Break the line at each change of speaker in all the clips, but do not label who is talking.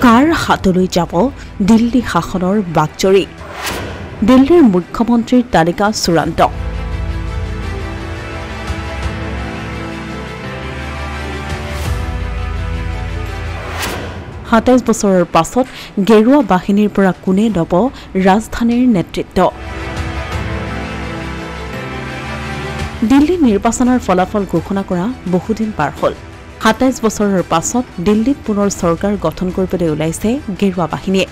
কাৰ হাতলৈ যাব দিল্লী শাসনৰ বাকজৰী দিল্লীৰ মুখ্যমন্ত্ৰীৰ তালিকা চূড়ান্ত ২৭ বছৰৰ পাছত গেৰুৱা বাহিনীৰ পৰা কোনে ল'ব ৰাজধানীৰ নেতৃত্ব দিল্লী নিৰ্বাচনৰ ফলাফল ঘোষণা কৰা বহুদিন পাৰ হ'ল ২৭ বছৰৰ পাছত দিল্লীত পুনৰ চৰকাৰ গঠন কৰিবলৈ ওলাইছে গেৰুৱা বাহিনীয়ে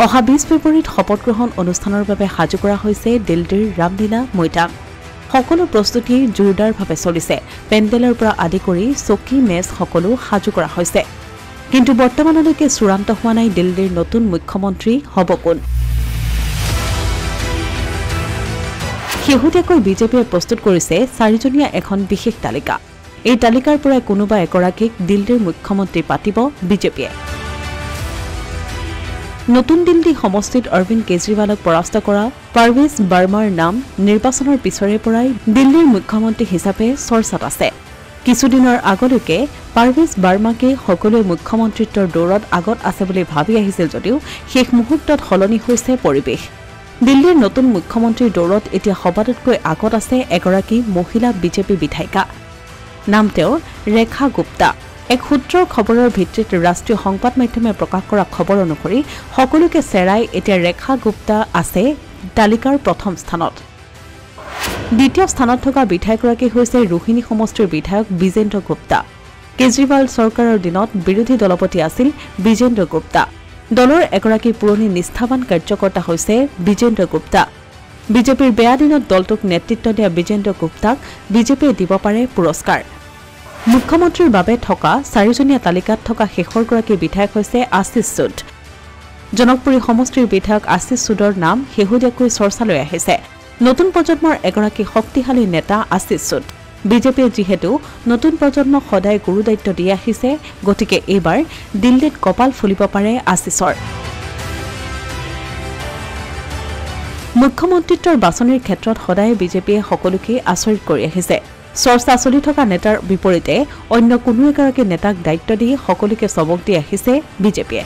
অহা ২০ ফেব্ৰুৱাৰীত শপত গ্ৰহণ অনুষ্ঠানৰ বাবে সাজু কৰা হৈছে দিল্লীৰ ৰামলীলা মৈদাম সকলো প্ৰস্তুতি জোৰদাৰভাৱে চলিছে পেণ্ডেলৰ পৰা আদি কৰি চকী মেজ সকলো সাজু কৰা হৈছে কিন্তু বৰ্তমানলৈকে চূড়ান্ত হোৱা নাই দিল্লীৰ নতুন মুখ্যমন্ত্ৰী হ'ব কোন শেহতীয়াকৈ বিজেপিয়ে প্ৰস্তুত কৰিছে চাৰিজনীয়া এখন বিশেষ তালিকা এই তালিকাৰ পৰা কোনোবা এগৰাকীক দিল্লীৰ মুখ্যমন্ত্ৰী পাতিব বিজেপিয়ে নতুন দিল্লী সমষ্টিত অৰবিন্দ কেজৰিৱালক পৰাস্ত কৰা পাৰভেজ বাৰ্মাৰ নাম নিৰ্বাচনৰ পিছৰে পৰাই দিল্লীৰ মুখ্যমন্ত্ৰী হিচাপে চৰ্চাত আছে কিছুদিনৰ আগলৈকে পাৰভেজ বাৰ্মাকে সকলোৱে মুখ্যমন্ত্ৰীত্বৰ দৌৰত আগত আছে বুলি ভাবি আহিছিল যদিও শেষ মুহূৰ্তত সলনি হৈছে পৰিৱেশ দিল্লীৰ নতুন মুখ্যমন্ত্ৰীৰ দৌৰত এতিয়া সবাতোতকৈ আগত আছে এগৰাকী মহিলা বিজেপি বিধায়িকা নাম তেওঁৰ ৰেখা গুপ্তা এক সূত্ৰৰ খবৰৰ ভিত্তিত ৰাষ্ট্ৰীয় সংবাদ মাধ্যমে প্ৰকাশ কৰা খবৰ অনুসৰি সকলোকে চেৰাই এতিয়া ৰেখা গুপ্তা আছে তালিকাৰ প্ৰথম স্থানত দ্বিতীয় স্থানত থকা বিধায়কগৰাকী হৈছে ৰোহিণী সমষ্টিৰ বিধায়ক বিজেন্দ্ৰ গুপ্তা কেজৰিৱাল চৰকাৰৰ দিনত বিৰোধী দলপতি আছিল বিজেন্দ্ৰ গুপ্তা দলৰ এগৰাকী পুৰণি নিষ্ঠাবান কাৰ্যকৰ্তা হৈছে বিজেন্দ্ৰ গুপ্তা বিজেপিৰ বেয়া দিনত দলটোক নেতৃত্ব দিয়া বিজেন্দ্ৰ গুপ্তাক বিজেপিয়ে দিব পাৰে পুৰস্কাৰ মুখ্যমন্ত্ৰীৰ বাবে থকা চাৰিজনীয়া তালিকাত থকা শেষৰগৰাকী বিধায়ক হৈছে আশিষ চুদ জনকপুৰী সমষ্টিৰ বিধায়ক আশিষ চুদৰ নাম শেহতীয়াকৈ চৰ্চালৈ আহিছে নতুন প্ৰজন্মৰ এগৰাকী শক্তিশালী নেতা আশিষ চুদ বিজেপিয়ে যিহেতু নতুন প্ৰজন্মক সদায় গুৰু দায়িত্ব দি আহিছে গতিকে এইবাৰ দিল্লীত কপাল ফুলিব পাৰে আশিষৰ মুখ্যমন্ত্ৰীত্বৰ বাছনিৰ ক্ষেত্ৰত সদায় বিজেপিয়ে সকলোকে আচৰিত কৰি আহিছে চৰ্চা চলি থকা নেতাৰ বিপৰীতে অন্য কোনো এগৰাকী নেতাক দায়িত্ব দি সকলোকে চবক দি আহিছে বিজেপিয়ে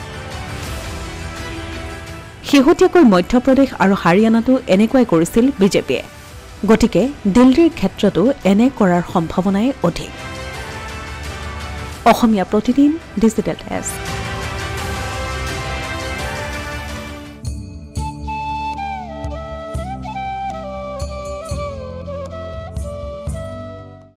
শেহতীয়াকৈ মধ্যপ্ৰদেশ আৰু হাৰিয়ানাতো এনেকুৱাই কৰিছিল বিজেপিয়ে গতিকে দিল্লীৰ ক্ষেত্ৰতো এনে কৰাৰ সম্ভাৱনাই অধিক অসমীয়া প্ৰতিদিন ডিজিটেল ডেস্ক